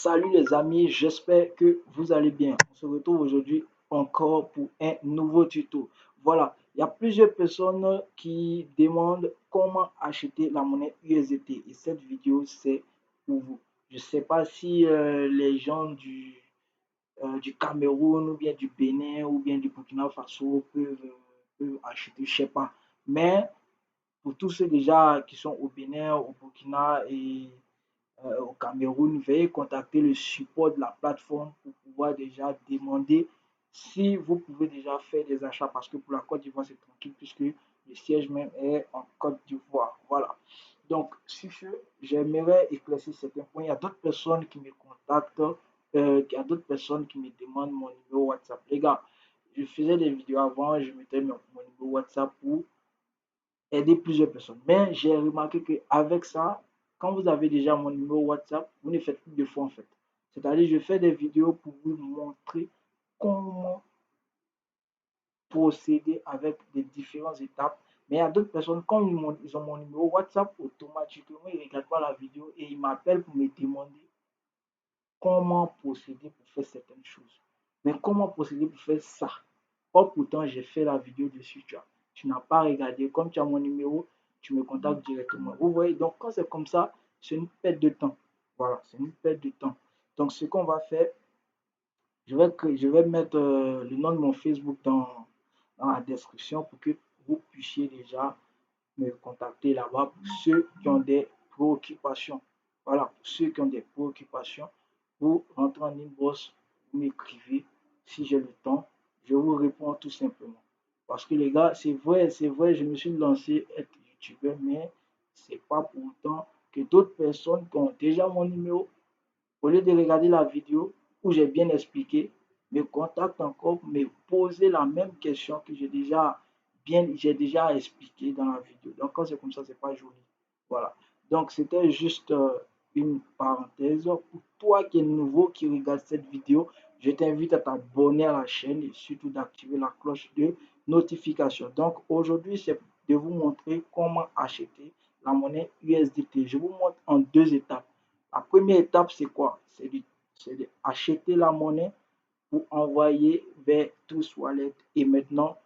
Salut les amis, j'espère que vous allez bien. On se retrouve aujourd'hui encore pour un nouveau tuto. Voilà, il y a plusieurs personnes qui demandent comment acheter la monnaie USDT et cette vidéo c'est pour vous. Je ne sais pas si les gens du Cameroun ou bien du Bénin ou bien du Burkina Faso peuvent acheter, je ne sais pas. Mais pour tous ceux déjà qui sont au Bénin, au Burkina et au Cameroun, veuillez contacter le support de la plateforme pour pouvoir déjà demander si vous pouvez déjà faire des achats parce que pour la Côte d'Ivoire, c'est tranquille puisque le siège même est en Côte d'Ivoire. Voilà. Donc, si j'aimerais éclaircir certains points. Il y a d'autres personnes qui me contactent, il y a d'autres personnes qui me demandent mon numéro WhatsApp. Les gars, je faisais des vidéos avant, je mettais mon numéro WhatsApp pour aider plusieurs personnes. Mais j'ai remarqué qu'avec ça, quand vous avez déjà mon numéro WhatsApp, vous ne faites plus de fois en fait. C'est-à-dire, je fais des vidéos pour vous montrer comment procéder avec des différentes étapes. Mais il y a d'autres personnes, quand ils ont mon numéro WhatsApp, automatiquement, ils ne regardent pas la vidéo et ils m'appellent pour me demander comment procéder pour faire certaines choses. Mais comment procéder pour faire ça? Or, pourtant, j'ai fait la vidéo dessus. Tu n'as pas regardé. Comme tu as mon numéro, tu me contactes directement. Vous voyez, donc quand c'est comme ça, c'est une perte de temps. Voilà, c'est une perte de temps. Donc, ce qu'on va faire, je vais mettre le nom de mon Facebook dans la description pour que vous puissiez déjà me contacter là-bas pour ceux qui ont des préoccupations. Voilà, pour ceux qui ont des préoccupations, vous rentrez en inbox, vous m'écrivez. Si j'ai le temps, je vous réponds tout simplement. Parce que les gars, c'est vrai, je me suis lancé être youtubeur, mais c'est pas pour autant que d'autres personnes qui ont déjà mon numéro, au lieu de regarder la vidéo où j'ai bien expliqué, me contactent encore pour me poser la même question que j'ai déjà expliqué dans la vidéo. Donc quand c'est comme ça, c'est pas joli. Voilà. Donc c'était juste une parenthèse. Pour toi qui es nouveau, qui regarde cette vidéo, je t'invite à t'abonner à la chaîne et surtout d'activer la cloche de notification. Donc aujourd'hui, c'est de vous montrer comment acheter la monnaie USDT. Je vous montre en deux étapes. La première étape, c'est quoi? C'est d'acheter la monnaie pour envoyer vers Trust Wallet et maintenant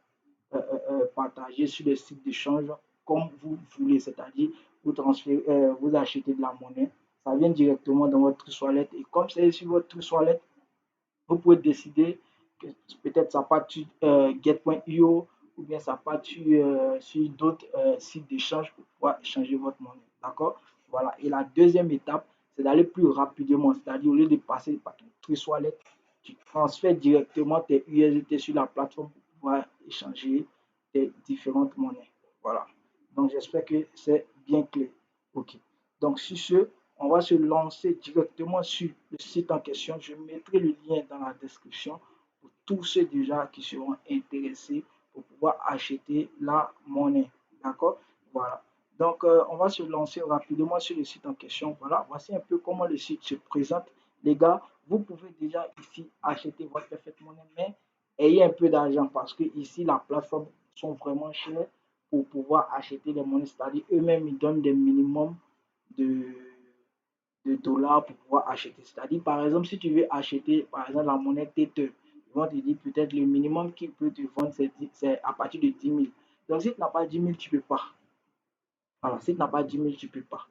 partager sur le site d'échange comme vous voulez, c'est-à-dire vous transférez, vous achetez de la monnaie, ça vient directement dans votre Trust Wallet et comme c'est sur votre Trust Wallet, vous pouvez décider que peut-être ça part sur get.io ou bien ça part sur d'autres sites d'échange pour pouvoir échanger votre monnaie. D'accord? Voilà. Et la deuxième étape, c'est d'aller plus rapidement. C'est-à-dire, au lieu de passer par ton Trust Wallet, tu transfères directement tes USDT sur la plateforme pour pouvoir échanger tes différentes monnaies. Voilà. Donc, j'espère que c'est bien clair. OK. Donc, sur ce, on va se lancer directement sur le site en question. Je mettrai le lien dans la description pour tous ceux déjà qui seront intéressés pour pouvoir acheter la monnaie. D'accord? Voilà. Donc, on va se lancer rapidement sur le site en question. Voilà, voici un peu comment le site se présente. Les gars, vous pouvez déjà ici acheter votre perfect monnaie, mais ayez un peu d'argent parce que ici, la plateforme sont vraiment chères pour pouvoir acheter les monnaies. C'est-à-dire, eux-mêmes, ils donnent des minimums de, de dollars pour pouvoir acheter. C'est-à-dire, par exemple, si tu veux acheter, par exemple, la monnaie Tether, ils vont te dire peut-être le minimum qu'ils peuvent te vendre, c'est à partir de 10 000. Donc, si tu n'as pas 10 000, tu ne peux pas. Voilà, si tu n'as pas 10 000, tu ne peux pas.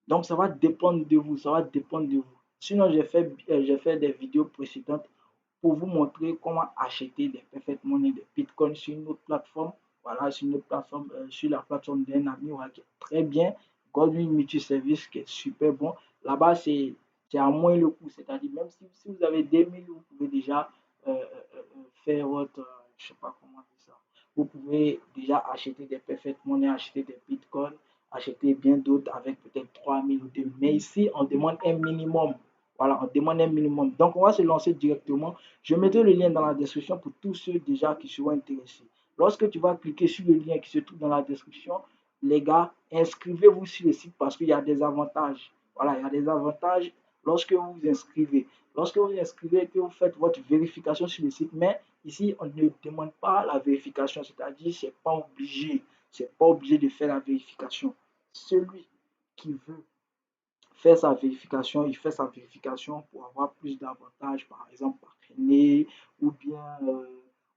Donc, ça va dépendre de vous. Ça va dépendre de vous. Sinon, j'ai fait des vidéos précédentes pour vous montrer comment acheter des perfect money, des bitcoins sur une autre plateforme. Voilà, sur une autre plateforme, sur la plateforme d'un ami voilà, qui est très bien. Godwin Multiservice qui est super bon. Là-bas, c'est à moins le coût. C'est-à-dire, même si vous avez 2000, vous pouvez déjà faire votre, je ne sais pas comment dire ça. Vous pouvez déjà acheter des perfect money, acheter des bitcoins, acheter bien d'autres avec peut-être 3000 ou 2000. Mais ici, on demande un minimum. Voilà, on demande un minimum. Donc, on va se lancer directement. Je mettrai le lien dans la description pour tous ceux déjà qui seront intéressés. Lorsque tu vas cliquer sur le lien qui se trouve dans la description, les gars, inscrivez-vous sur le site parce qu'il y a des avantages. Voilà, il y a des avantages lorsque vous vous inscrivez. Lorsque vous vous inscrivez, que vous faites votre vérification sur le site, mais ici, on ne demande pas la vérification, c'est-à-dire c'est pas obligé. C'est pas obligé de faire la vérification. Celui qui veut faire sa vérification, il fait sa vérification pour avoir plus d'avantages, par exemple parrainer ou bien, euh,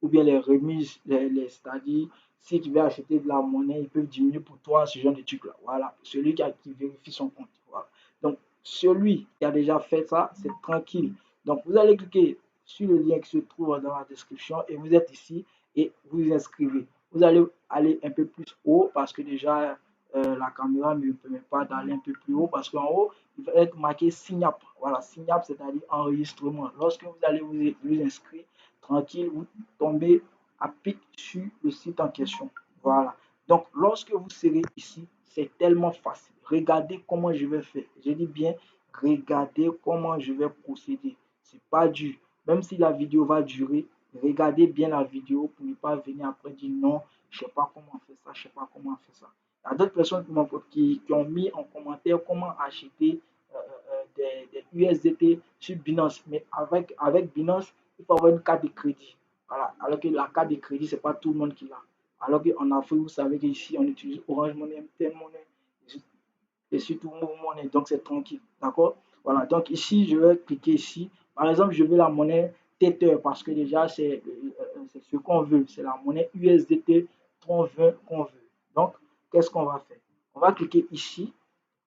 ou bien les remises, c'est-à-dire si tu veux acheter de la monnaie, ils peuvent diminuer pour toi ce genre de trucs-là. Voilà, celui qui vérifie son compte. Voilà. Donc, celui qui a déjà fait ça, c'est tranquille. Donc, vous allez cliquer sur le lien qui se trouve dans la description et vous êtes ici et vous inscrivez. Vous allez aller un peu plus haut parce que déjà la caméra ne me permet pas d'aller un peu plus haut parce qu'en haut, il va être marqué Sign Up. Voilà, Sign Up, c'est-à-dire enregistrement. Lorsque vous allez vous inscrire, tranquille, vous tombez à pic sur le site en question. Voilà. Donc, lorsque vous serez ici, c'est tellement facile. Regardez comment je vais faire. Je dis bien, regardez comment je vais procéder. C'est pas dur. Même si la vidéo va durer, regardez bien la vidéo pour ne pas venir après dire non, je ne sais pas comment on fait ça, je ne sais pas comment on fait ça. Il y a d'autres personnes qui ont mis en commentaire comment acheter des USDT sur Binance. Mais avec Binance, il faut avoir une carte de crédit. Voilà. Alors que la carte de crédit, ce n'est pas tout le monde qui l'a. Alors qu'en Afrique, vous savez qu'ici, on utilise Orange Money, MTN Money et surtout Move Money. Donc, c'est tranquille. D'accord? Voilà. Donc, ici, je vais cliquer ici. Par exemple, je veux la monnaie Tether parce que déjà, c'est ce qu'on veut. C'est la monnaie USDT 3020 qu'on veut. Donc, qu'est-ce qu'on va faire? On va cliquer ici.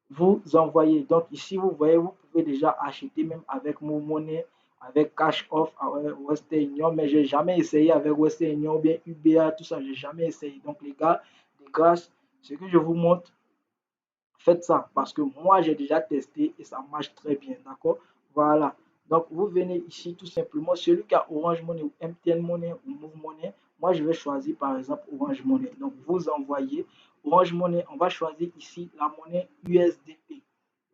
Vous envoyez. Donc, ici, vous voyez, vous pouvez déjà acheter même avec Move Money, avec Cash Off, avec Western Union. Mais je n'ai jamais essayé avec Western Union ou bien UBA, tout ça. Je n'ai jamais essayé. Donc, les gars, de grâce, ce que je vous montre, faites ça parce que moi j'ai déjà testé et ça marche très bien, d'accord? Voilà. Donc vous venez ici tout simplement, celui qui a Orange Money ou MTN Money ou Move Money, moi je vais choisir par exemple Orange Money. Donc vous envoyez Orange Money, on va choisir ici la monnaie USDT,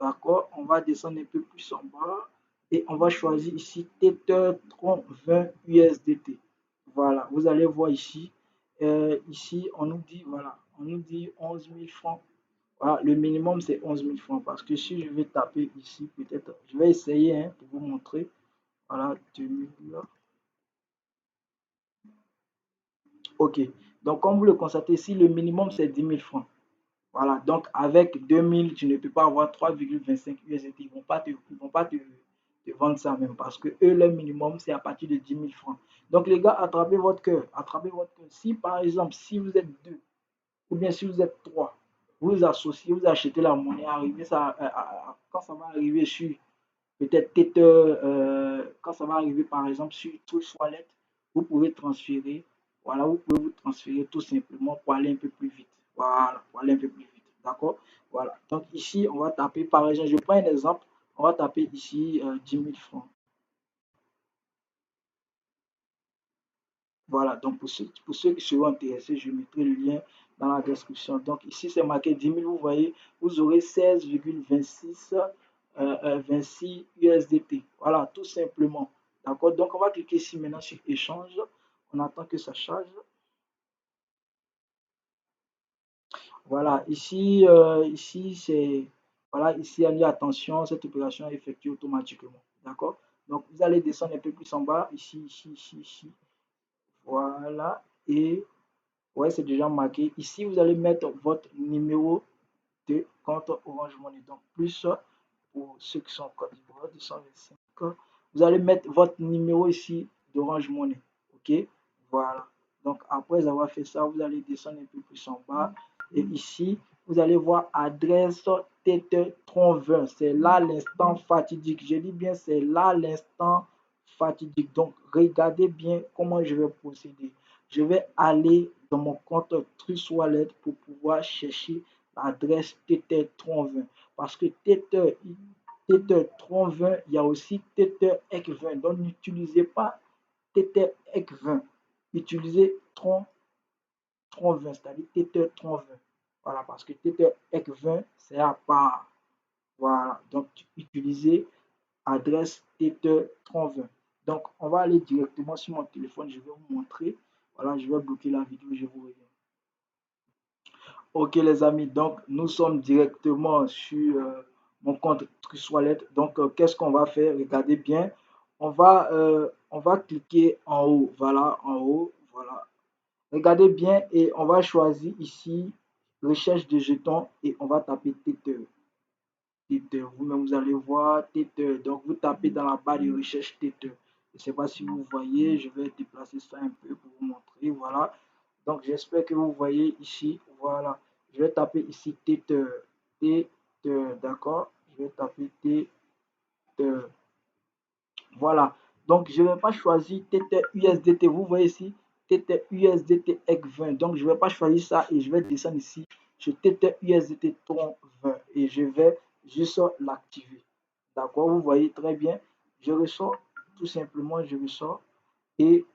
d'accord? On va descendre un peu plus en bas et on va choisir ici Tether 20 USDT. Voilà, vous allez voir ici, ici on nous dit, voilà, on nous dit 11 000 francs. Voilà, le minimum, c'est 11 000 francs. Parce que si je vais taper ici, peut-être, je vais essayer hein, pour vous montrer. Voilà, 2000. OK. Donc, comme vous le constatez ici, le minimum, c'est 10 000 francs. Voilà. Donc, avec 2000, tu ne peux pas avoir 3,25 USDT. Ils vont pas te vendre ça même. Parce que eux, leur minimum, c'est à partir de 10 000 francs. Donc, les gars, attrapez votre cœur. Attrapez votre cœur. Si, par exemple, si vous êtes deux, ou bien si vous êtes trois, vous associez, vous achetez la monnaie, arrivez ça, quand ça va arriver sur peut-être Tether, quand ça va arriver par exemple sur Trust Wallet, vous pouvez transférer, voilà, vous pouvez vous transférer tout simplement pour aller un peu plus vite. Voilà, pour aller un peu plus vite. D'accord? Voilà. Donc ici, on va taper, par exemple, je prends un exemple, on va taper ici 10 000 francs. Voilà, donc pour ceux qui seront intéressés, je mettrai le lien dans la description. Donc ici, c'est marqué 10 000, vous voyez, vous aurez 16,26 USDT. Voilà, tout simplement. D'accord, donc on va cliquer ici maintenant sur échange. On attend que ça charge. Voilà, ici c'est, voilà, ici, on dit attention, cette opération est effectuée automatiquement. D'accord, donc vous allez descendre un peu plus en bas, ici. Voilà, et ouais, c'est déjà marqué. Ici, vous allez mettre votre numéro de compte Orange Money. Donc, plus pour ceux qui sont en Côte d'Ivoire, 225. Vous allez mettre votre numéro ici d'Orange Money. OK? Voilà. Donc, après avoir fait ça, vous allez descendre un peu plus en bas. Et ici, vous allez voir adresse tête tronc 20. C'est là l'instant fatidique. Je dis bien, c'est là l'instant fatidique. Donc, regardez bien comment je vais procéder. Je vais aller dans mon compte Trust Wallet pour pouvoir chercher l'adresse Tether 20. Parce que Tether 20, il y a aussi Tether EC 20. Donc, n'utilisez pas Tether EC 20. Utilisez 20, c'est-à-dire Tether 20. Voilà, parce que Tether EC 20, c'est à part. Voilà, donc utilisez adresse Tether 20. Donc, on va aller directement sur mon téléphone. Je vais vous montrer. Voilà, je vais bloquer la vidéo. Je vous reviens. Ok les amis, donc nous sommes directement sur mon compte Trust Wallet. Donc qu'est-ce qu'on va faire? Regardez bien. On va cliquer en haut. Voilà, en haut. Voilà. Regardez bien et on va choisir ici recherche de jetons et on va taper Tether. Tether. Vous-même, vous allez voir Tether. Donc, vous tapez dans la barre de recherche Tether. Je ne sais pas si vous voyez, je vais déplacer ça un peu pour vous montrer. Voilà. Donc, j'espère que vous voyez ici. Voilà. Je vais taper ici Tether. Tether, d'accord? Je vais taper Tether. Voilà. Donc, je ne vais pas choisir Tether USDT. Vous voyez ici, Tether USDT EC20. Donc, je ne vais pas choisir ça et je vais descendre ici sur Tether USDT Tron 20 et je vais juste l'activer. D'accord, vous voyez très bien. Je ressors, tout simplement, je ressors et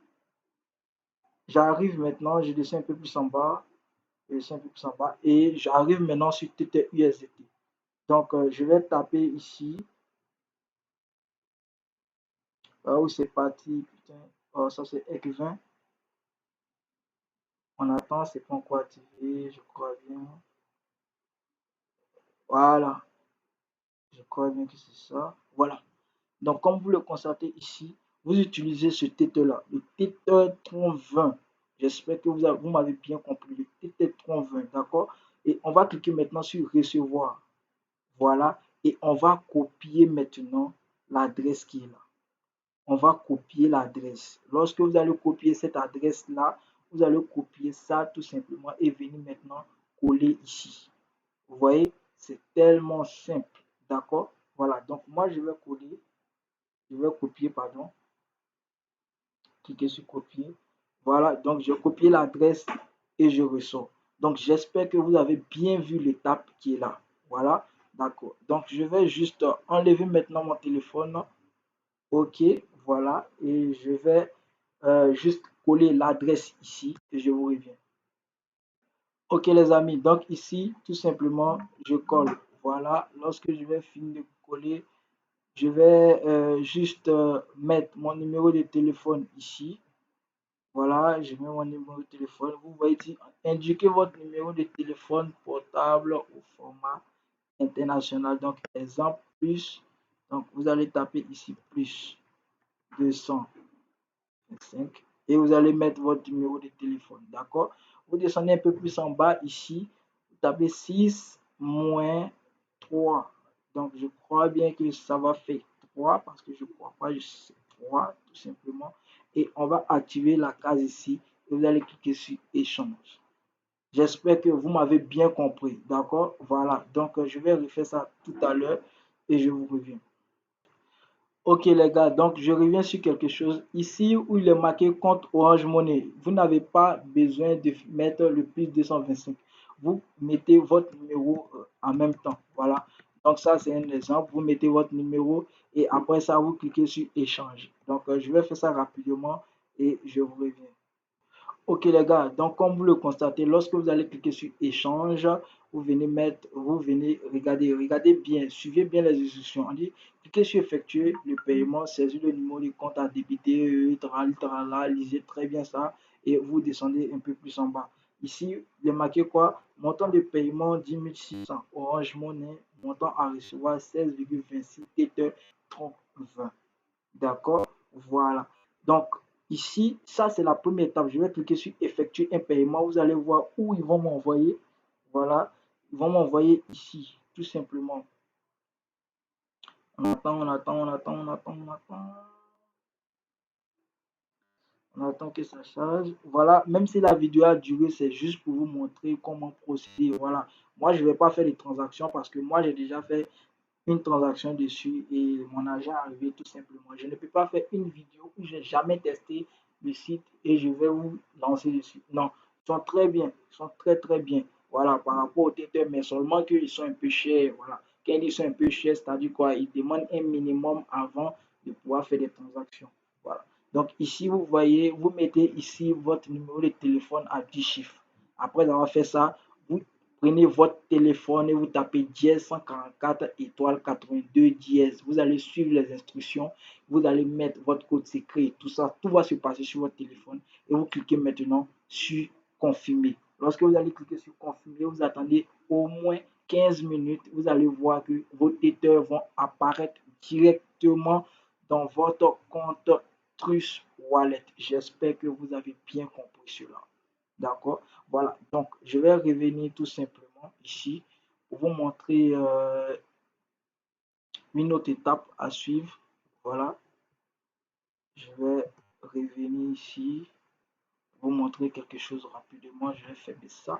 j'arrive maintenant, je descends un peu plus en bas, je descends un peu plus en bas et j'arrive maintenant sur Tether USDT. Donc, je vais taper ici. Oh, c'est parti, putain. Oh, ça c'est EC20. On attend, c'est pas encore activé, je crois bien. Voilà, je crois bien que c'est ça. Voilà. Donc, comme vous le constatez ici, vous utilisez ce Tether-là, le Tether Tron 20. J'espère que vous m'avez bien compris, le Tether Tron 20, d'accord? Et on va cliquer maintenant sur recevoir. Voilà. Et on va copier maintenant l'adresse qui est là. On va copier l'adresse. Lorsque vous allez copier cette adresse-là, vous allez copier ça tout simplement et venir maintenant coller ici. Vous voyez, c'est tellement simple. D'accord? Voilà. Donc, moi, je vais coller. Je vais copier, pardon. Cliquez sur copier. Voilà. Donc, je copie l'adresse et je ressors. Donc, j'espère que vous avez bien vu l'étape qui est là. Voilà. D'accord. Donc, je vais juste enlever maintenant mon téléphone. OK. Voilà. Et je vais juste coller l'adresse ici et je vous reviens. Ok les amis, donc ici, tout simplement, je colle. Voilà, lorsque je vais finir de coller, je vais juste mettre mon numéro de téléphone ici. Voilà, je mets mon numéro de téléphone. Vous voyez ici, indiquez votre numéro de téléphone portable au format international. Donc, exemple, plus. Donc, vous allez taper ici, plus 200. Et vous allez mettre votre numéro de téléphone. D'accord? Vous descendez un peu plus en bas ici. Vous tapez 6 moins 3. Donc, je crois bien que ça va faire 3 parce que je ne crois pas, c'est 3 tout simplement. Et on va activer la case ici. Et vous allez cliquer sur échange. J'espère que vous m'avez bien compris. D'accord? Voilà. Donc, je vais refaire ça tout à l'heure et je vous reviens. Ok les gars, donc je reviens sur quelque chose. Ici où il est marqué compte Orange Money, vous n'avez pas besoin de mettre le plus 225. Vous mettez votre numéro en même temps. Voilà. Donc ça c'est un exemple. Vous mettez votre numéro et après ça vous cliquez sur échange. Donc je vais faire ça rapidement et je vous reviens. Ok les gars, donc comme vous le constatez, lorsque vous allez cliquer sur échange, vous venez regardez bien, suivez bien les instructions. On dit cliquez sur effectuer le paiement, saisir le numéro du compte à débiter, lisez très bien ça et vous descendez un peu plus en bas. Ici, il est marqué quoi? Montant de paiement 10 600, Orange Money, montant à recevoir 16,26, Tether 30,20. D'accord? Voilà. Donc, ici, ça, c'est la première étape. Je vais cliquer sur effectuer un paiement. Vous allez voir où ils vont m'envoyer. Voilà. Ils vont m'envoyer ici, tout simplement. On attend, on attend, on attend, on attend, on attend. On attend que ça charge. Voilà. Même si la vidéo a duré, c'est juste pour vous montrer comment procéder. Voilà. Moi, je ne vais pas faire les transactions parce que moi, j'ai déjà fait une transaction dessus et mon argent est arrivé tout simplement. Je ne peux pas faire une vidéo où j'ai jamais testé le site et je vais vous lancer dessus. Non, ils sont très bien, ils sont très très bien. Voilà, par rapport au Tether, mais seulement qu'ils sont un peu chers. Voilà. Quand ils sont un peu chers, c'est-à-dire quoi? Ils demandent un minimum avant de pouvoir faire des transactions. Voilà. Donc ici, vous voyez, vous mettez ici votre numéro de téléphone à 10 chiffres. Après avoir fait ça, vous prenez votre téléphone et vous tapez dièse 144 étoile 82 dièse. Vous allez suivre les instructions. Vous allez mettre votre code secret. Tout ça, tout va se passer sur votre téléphone. Et vous cliquez maintenant sur confirmer. Lorsque vous allez cliquer sur confirmer, vous attendez au moins 15 minutes. Vous allez voir que vos têteurs vont apparaître directement dans votre compte Trust Wallet. J'espère que vous avez bien compris cela. D'accord? Voilà. Donc, je vais revenir tout simplement ici pour vous montrer une autre étape à suivre. Voilà, je vais revenir ici, vous montrer quelque chose rapidement. Je vais fermer ça.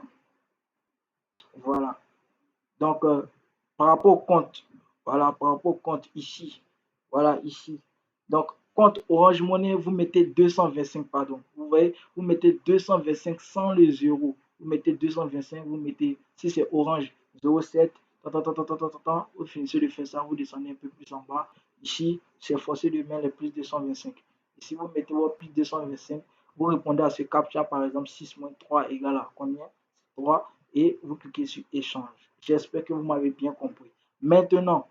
Voilà. Donc, par rapport au compte, voilà, par rapport au compte ici, voilà, ici. Donc, compte Orange Money, vous mettez 225, pardon. Vous voyez, vous mettez 225 sans les euros. Vous mettez 225, vous mettez, si c'est Orange, 07, vous finissez de faire ça, vous descendez un peu plus en bas. Ici, c'est forcé de mettre les plus 225. Ici, vous mettez votre plus 225, vous répondez à ce captcha, par exemple, 6 moins 3 égale à combien? 3, et vous cliquez sur échange. J'espère que vous m'avez bien compris. Maintenant,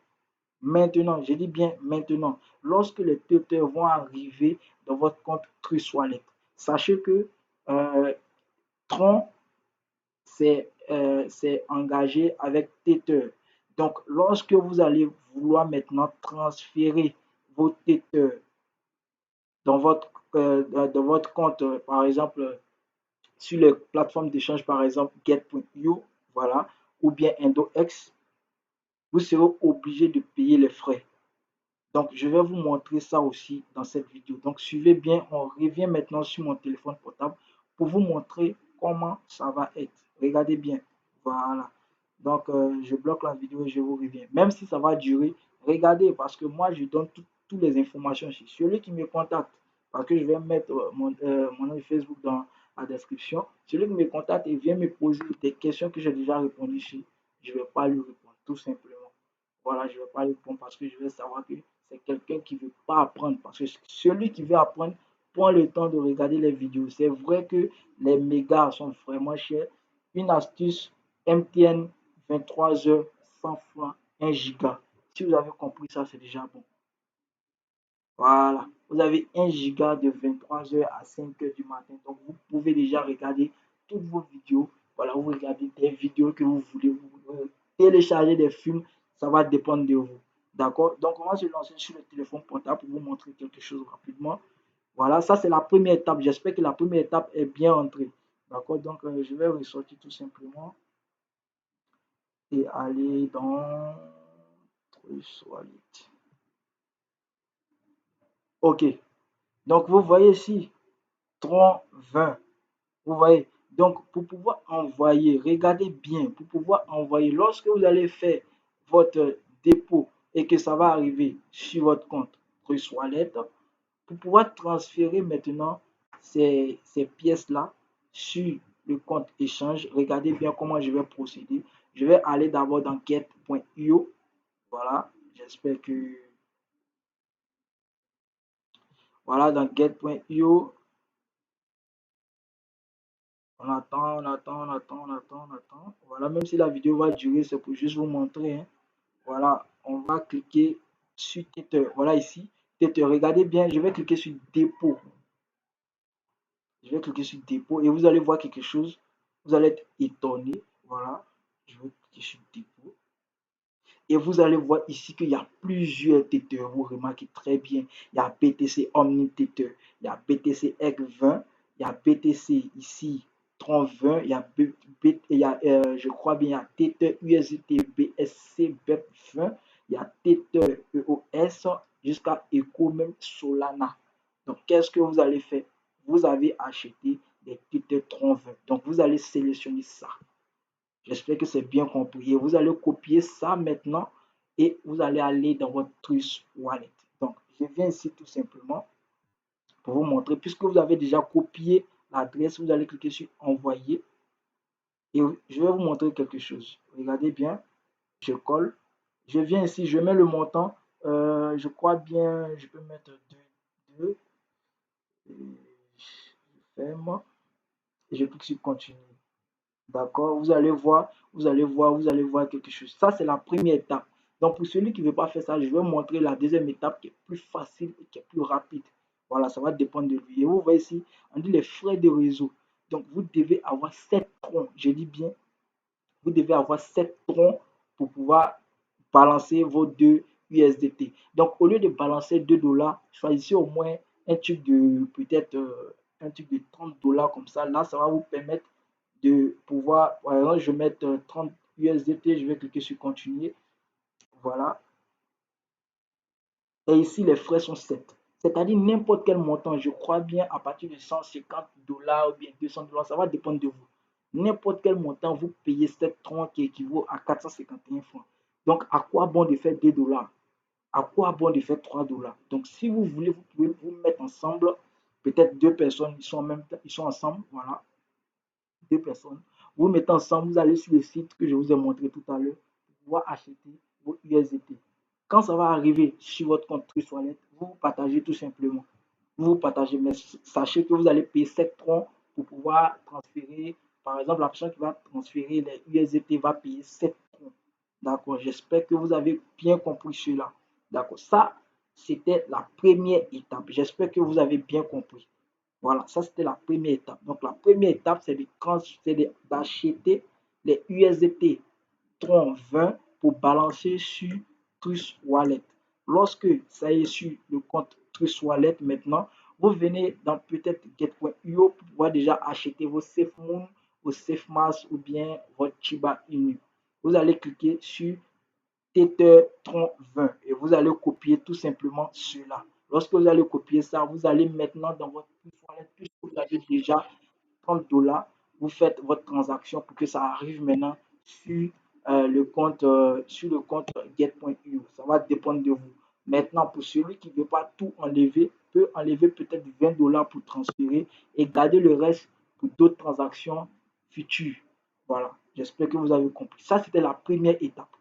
je dis bien maintenant, lorsque les Tether vont arriver dans votre compte Trust Wallet, sachez que Tron c'est engagé avec Tether. Donc, lorsque vous allez vouloir maintenant transférer vos Tether dans votre compte, par exemple, sur les plateformes d'échange, par exemple, Get.io, voilà, ou bien IndoX, vous serez obligé de payer les frais. Donc, je vais vous montrer ça aussi dans cette vidéo. Donc, suivez bien. On revient maintenant sur mon téléphone portable pour vous montrer comment ça va être. Regardez bien. Voilà. Donc, je bloque la vidéo et je vous reviens. Même si ça va durer, regardez parce que moi, je donne toutes les informations ici. Celui qui me contacte, parce que je vais mettre mon nom Facebook dans la description. Celui qui me contacte et vient me poser des questions que j'ai déjà répondu ici, je ne vais pas lui répondre, tout simplement. Voilà, je ne vais pas répondre parce que je vais savoir que c'est quelqu'un qui ne veut pas apprendre. Parce que celui qui veut apprendre prend le temps de regarder les vidéos. C'est vrai que les mégas sont vraiment chers. Une astuce MTN 23 heures 100 francs 1 giga. Si vous avez compris ça, c'est déjà bon. Voilà. Vous avez 1 giga de 23 heures à 5 heures du matin. Donc, vous pouvez déjà regarder toutes vos vidéos. Voilà, vous regardez des vidéos que vous voulez. Vous télécharger des films. Ça va dépendre de vous. D'accord? Donc, on va se lancer sur le téléphone portable pour vous montrer quelque chose rapidement. Voilà, ça c'est la première étape. J'espère que la première étape est bien entrée. D'accord? Donc, je vais ressortir tout simplement et aller dans Wallet. OK. Donc, vous voyez ici, Tron 20. Vous voyez? Donc, pour pouvoir envoyer, regardez bien, pour pouvoir envoyer, lorsque vous allez faire votre dépôt et que ça va arriver sur votre compte Trust Wallet, pour pouvoir transférer maintenant ces pièces-là sur le compte échange, regardez bien comment je vais procéder. Je vais aller d'abord dans get.io. Voilà, j'espère que. Voilà, dans get.io. On attend, on attend, on attend, on attend, on attend. Voilà, même si la vidéo va durer, c'est pour juste vous montrer, hein. Voilà, on va cliquer sur Tether. Voilà ici, Tether. Regardez bien, je vais cliquer sur dépôt. Je vais cliquer sur dépôt et vous allez voir quelque chose. Vous allez être étonné. Voilà, je vais cliquer sur dépôt. Et vous allez voir ici qu'il y a plusieurs Tether. Vous remarquez très bien. Il y a BTC Omni Tether. Il y a BTC EG 20. Il y a BTC ici 3020. Il y a je crois bien, il y a Tether USDT BSC BEP 20. Il y a Tether EOS jusqu'à Eco même Solana. Donc, qu'est-ce que vous allez faire? Vous avez acheté des Tether 3020. Donc, vous allez sélectionner ça. J'espère que c'est bien compris. Et vous allez copier ça maintenant et vous allez aller dans votre Trust Wallet. Donc, je viens ici tout simplement pour vous montrer. Puisque vous avez déjà copié l'adresse, vous allez cliquer sur envoyer. Et je vais vous montrer quelque chose. Regardez bien. Je colle. Je viens ici, je mets le montant. Je crois bien, je peux mettre 2. Je ferme. Et je clique sur continuer. D'accord? Vous allez voir quelque chose. Ça, c'est la première étape. Donc, pour celui qui ne veut pas faire ça, je vais montrer la deuxième étape qui est plus facile et qui est plus rapide. Voilà, ça va dépendre de lui. Et vous voyez ici, on dit les frais de réseau. Donc, vous devez avoir 7 troncs. Je dis bien, vous devez avoir 7 troncs pour pouvoir balancer vos 2 USDT. Donc, au lieu de balancer 2 dollars, choisissez au moins un truc de peut-être un truc de 30 dollars comme ça. Là, ça va vous permettre de pouvoir, par exemple, je vais mettre 30 USDT, je vais cliquer sur continuer. Voilà. Et ici, les frais sont 7. C'est-à-dire n'importe quel montant, je crois bien à partir de 150 $ ou bien 200 $, ça va dépendre de vous. N'importe quel montant, vous payez 7 troncs qui équivaut à 451 francs. Donc, à quoi bon de faire 2 $? À quoi bon de faire 3 $? Donc, si vous voulez, vous pouvez vous mettre ensemble. Peut-être deux personnes, ils sont en même temps, ils sont ensemble. Voilà, deux personnes. Vous mettez ensemble, vous allez sur le site que je vous ai montré tout à l'heure pour pouvoir acheter vos USDT. Quand ça va arriver sur votre compte Trust Wallet, vous partagez tout simplement. Vous partagez, mais sachez que vous allez payer 7 troncs pour pouvoir transférer. Par exemple, la personne qui va transférer les USDT va payer 7 troncs. D'accord, j'espère que vous avez bien compris cela. D'accord, ça, c'était la première étape. J'espère que vous avez bien compris. Voilà, ça c'était la première étape. Donc la première étape, c'est d'acheter les USDT Tron 20 pour balancer sur Trust Wallet. Lorsque ça est sur le compte Trust Wallet maintenant, vous venez dans peut-être Get.io pour pouvoir déjà acheter vos SafeMoon, vos SafeMask ou bien votre Chiba Inu. Vous allez cliquer sur Tether Tron 20 et vous allez copier tout simplement cela. Lorsque vous allez copier ça, vous allez maintenant dans votre wallet, puisque vous avez déjà 30 $, vous faites votre transaction pour que ça arrive maintenant sur le compte Get.io. Ça va dépendre de vous. Maintenant, pour celui qui ne veut pas tout enlever, peut enlever peut-être 20 $ pour transférer et garder le reste pour d'autres transactions futures. Voilà, j'espère que vous avez compris. Ça, c'était la première étape.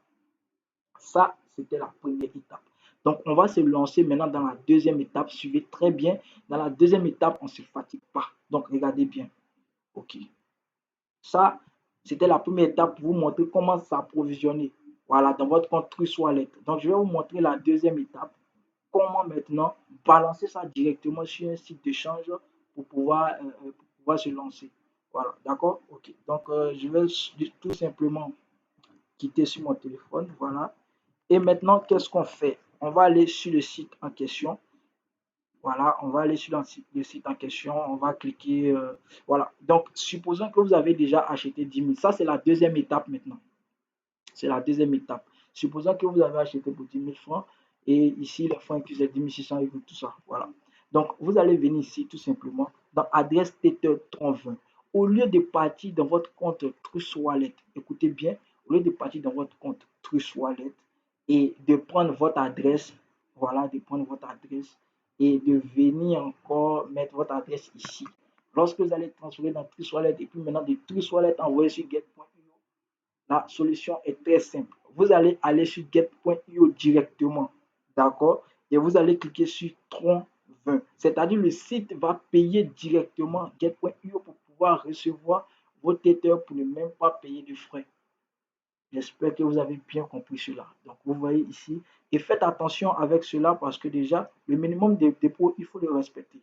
Ça, c'était la première étape. Donc, on va se lancer maintenant dans la deuxième étape. Suivez très bien. Dans la deuxième étape, on ne se fatigue pas. Donc, regardez bien. OK. Ça, c'était la première étape pour vous montrer comment s'approvisionner. Voilà, dans votre compte Trust Wallet. Donc, je vais vous montrer la deuxième étape. Comment maintenant balancer ça directement sur un site d'échange pour pouvoir se lancer. Voilà, d'accord? OK. Donc, je vais tout simplement quitter sur mon téléphone. Voilà. Et maintenant, qu'est-ce qu'on fait? On va aller sur le site en question. Voilà, on va aller sur le site en question. On va cliquer. Voilà. Donc, supposons que vous avez déjà acheté 10 000. Ça, c'est la deuxième étape maintenant. C'est la deuxième étape. Supposons que vous avez acheté pour 10 000 francs. Et ici, les francs inclus, c'est 10 600 et tout ça. Voilà. Donc, vous allez venir ici tout simplement dans adresse Tether 3020. Au lieu de partir dans votre compte Trust Wallet, écoutez bien, au lieu de partir dans votre compte Trust Wallet et de prendre votre adresse, voilà, de prendre votre adresse et de venir encore mettre votre adresse ici. Lorsque vous allez transférer dans Trust Wallet et puis maintenant de Trust Wallet envoyer sur Get.io, la solution est très simple. Vous allez aller sur Get.io directement, d'accord? Et vous allez cliquer sur Tron 20. C'est-à-dire le site va payer directement Get.io pour pouvoir recevoir vos Tether pour ne même pas payer de frais. J'espère que vous avez bien compris cela. Donc, vous voyez ici. Et faites attention avec cela parce que déjà, le minimum de dépôt, il faut le respecter.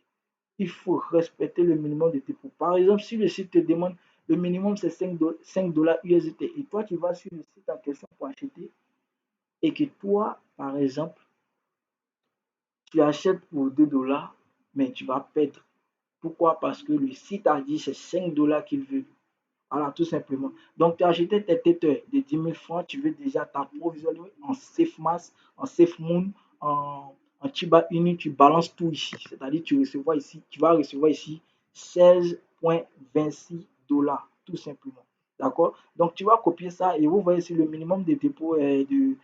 Il faut respecter le minimum de dépôt. Par exemple, si le site te demande le minimum, c'est 5 $ USDT et toi, tu vas sur le site en question pour acheter et que toi, par exemple, tu achètes pour 2 $, mais tu vas perdre. Pourquoi? Parce que le site a dit c'est 5 $ qu'il veut. Voilà, tout simplement. Donc, tu as acheté tes têtes de 10 000 francs, tu veux déjà t'approvisionner en SafeMask, en SafeMoon, en Chiba Inu, tu balances tout ici. C'est-à-dire, tu vas recevoir ici 16,26 $, tout simplement. D'accord? Donc, tu vas copier ça et vous voyez ici le minimum de dépôt est le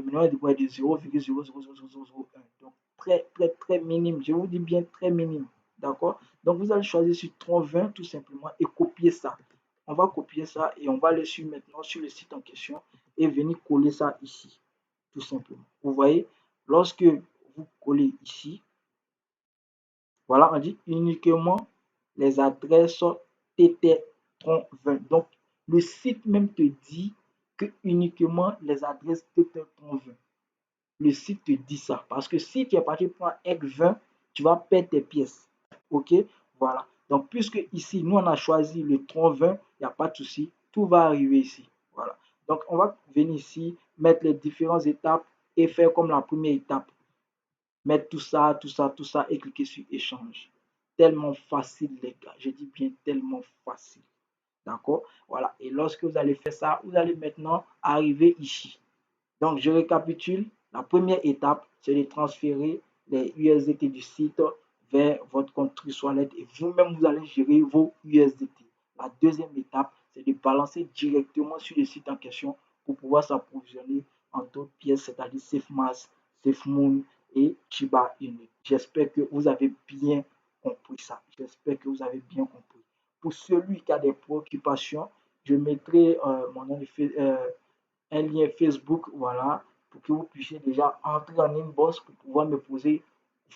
minimum de dépôt est de 0,00001. Donc, très, très, très minime. Je vous dis bien très minime. D'accord? Donc, vous allez choisir sur 3020 tout simplement et copier ça. On va copier ça et on va aller maintenant sur le site en question et venir coller ça ici, tout simplement. Vous voyez, lorsque vous collez ici, voilà, on dit uniquement les adresses TT20. Donc, le site même te dit que uniquement les adresses TT20. Le site te dit ça. Parce que si tu es parti pour un EC20, tu vas perdre tes pièces. OK? Voilà. Donc, puisque ici, nous, on a choisi le tronc 20, il n'y a pas de souci. Tout va arriver ici. Voilà. Donc, on va venir ici, mettre les différentes étapes et faire comme la première étape. Mettre tout ça, tout ça, tout ça et cliquer sur échange. Tellement facile, les gars. Je dis bien tellement facile. D'accord? Voilà. Et lorsque vous allez faire ça, vous allez maintenant arriver ici. Donc, je récapitule. La première étape, c'est de transférer les USDT du site vers votre compte Trust Wallet et vous-même, vous allez gérer vos USDT. La deuxième étape, c'est de balancer directement sur le site en question pour pouvoir s'approvisionner en d'autres pièces, c'est-à-dire SafeMask, SafeMoon et Shiba Inu. J'espère que vous avez bien compris ça. J'espère que vous avez bien compris. Pour celui qui a des préoccupations, je mettrai mon nom un lien Facebook, voilà, pour que vous puissiez déjà entrer en inbox pour pouvoir me poser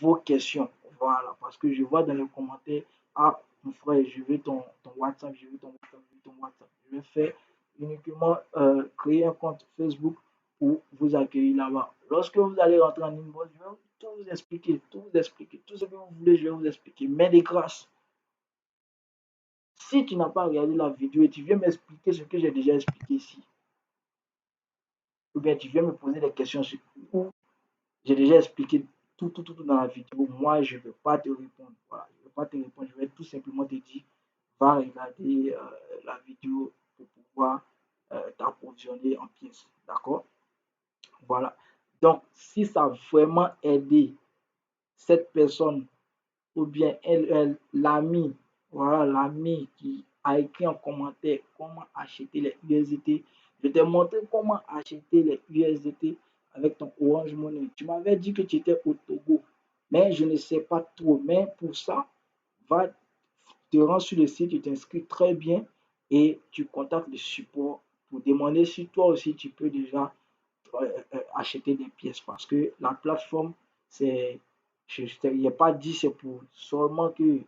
vos questions. Voilà, parce que je vois dans les commentaires, ah, mon frère, je veux ton WhatsApp, je veux ton WhatsApp, je veux ton WhatsApp. Je vais faire uniquement créer un compte Facebook pour vous accueillir là-bas. Lorsque vous allez rentrer en inbox, je vais tout vous expliquer, tout vous expliquer, tout ce que vous voulez, je vais vous expliquer. Mais de grâce, si tu n'as pas regardé la vidéo et tu viens m'expliquer ce que j'ai déjà expliqué ici, ou bien tu viens me poser des questions où j'ai déjà expliqué tout dans la vidéo, moi je ne vais pas te répondre. Voilà, je ne vais pas te répondre, je vais tout simplement te dire, va regarder la vidéo pour pouvoir t'approvisionner en pièces. D'accord? Voilà. Donc, si ça a vraiment aidé cette personne ou bien l'ami, voilà, l'ami qui a écrit en commentaire comment acheter les USDT. Je t'ai montré comment acheter les USDT avec ton Orange Money. Tu m'avais dit que tu étais au Togo, mais je ne sais pas trop. Mais pour ça, va te rendre sur le site, tu t'inscris très bien et tu contactes le support pour demander si toi aussi tu peux déjà acheter des pièces parce que la plateforme, c'est, je n'ai pas dit c'est pour seulement que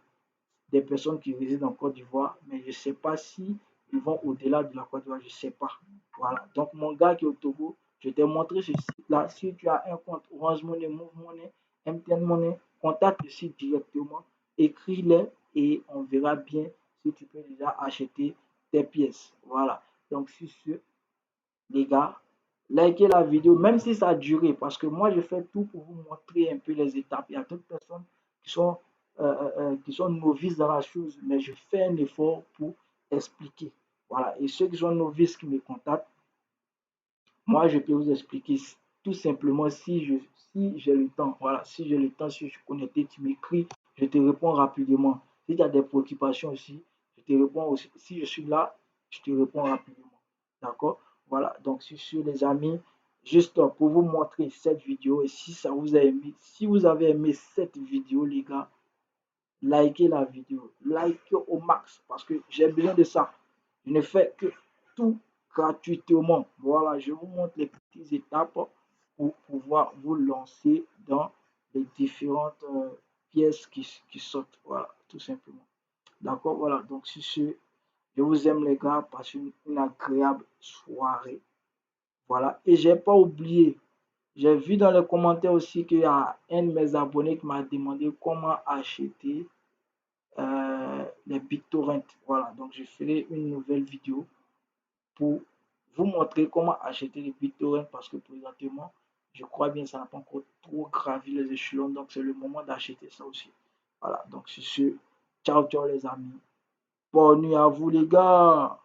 des personnes qui résident en Côte d'Ivoire, mais je ne sais pas si ils vont au-delà de la Côte d'Ivoire, je ne sais pas. Voilà. Donc, mon gars qui est au Togo, je t'ai montré ce site-là. Si tu as un compte Orange Money, Move Money, MTN Money, contacte le site directement, écris-les et on verra bien si tu peux déjà acheter tes pièces. Voilà. Donc, sur ce, les gars, likez la vidéo, même si ça a duré, parce que moi, je fais tout pour vous montrer un peu les étapes. Il y a d'autres personnes qui sont novices dans la chose, mais je fais un effort pour expliquer. Voilà. Et ceux qui sont novices qui me contactent, moi, je peux vous expliquer tout simplement si j'ai le temps. Voilà. Si j'ai le temps, si je suis connecté, tu m'écris, je te réponds rapidement. Si tu as des préoccupations aussi, je te réponds aussi. Si je suis là, je te réponds rapidement. D'accord? Voilà. Donc, sur ce, les amis, juste pour vous montrer cette vidéo et si ça vous a aimé, si vous avez aimé cette vidéo, les gars, likez la vidéo, likez au max parce que j'ai besoin de ça. Je ne fais que tout gratuitement. Voilà, je vous montre les petites étapes pour pouvoir vous lancer dans les différentes pièces qui sortent. Voilà, tout simplement. D'accord, voilà. Donc, sur ce, je vous aime les gars, passez une agréable soirée. Voilà, et j'ai pas oublié, j'ai vu dans les commentaires aussi qu'il y a un de mes abonnés qui m'a demandé comment acheter les BitTorrent. Voilà, donc je ferai une nouvelle vidéo pour vous montrer comment acheter les BitTorrent parce que présentement, je crois bien que ça n'a pas encore trop gravi les échelons, donc c'est le moment d'acheter ça aussi. Voilà, donc sur ce, ciao ciao les amis. Bonne nuit à vous les gars.